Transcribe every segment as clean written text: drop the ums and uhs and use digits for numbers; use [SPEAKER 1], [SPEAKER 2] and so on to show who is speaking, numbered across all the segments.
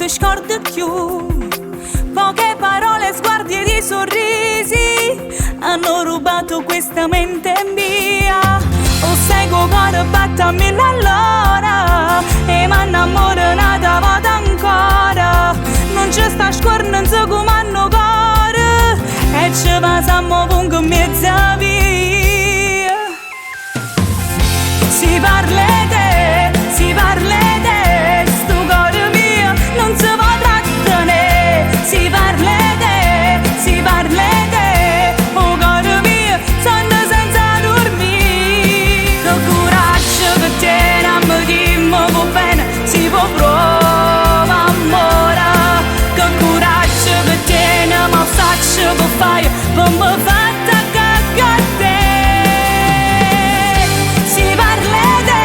[SPEAKER 1] ti scordi più. Poche parole, sguardi e di sorrisi hanno rubato questa mente mia. O seguo cuore batte a mille all'ora e m'annamoro nata vado ancora. Non ci sta scornenza come hanno cuore e ci passiamo ovunque in mezza via. Si parla te, si parla te, sto cuore mio non si potrà tenere. Si parla te, si parla te, oh cuore mio sonno senza dormire. Che coraggio che tiene a me dimmi va bene, si può provare amore. Che coraggio che tiene ma saccio che fai per me fatta cagare te. Si parla te,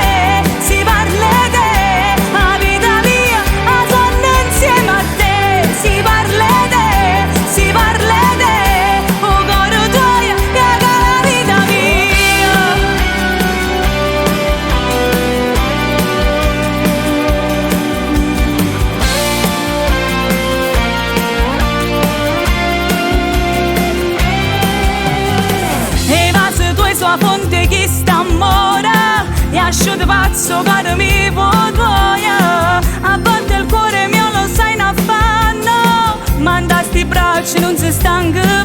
[SPEAKER 1] si parla te, la vita mia la sonno insieme a te. Si parla te, si parla te, oh cuore tuo che la vita mia. E vasi tuoi sua fonte chi sta mora, e asciuto pazzo caro mi potoia. A volte il cuore mio lo sai in affanno, manda sti bracci non si stanca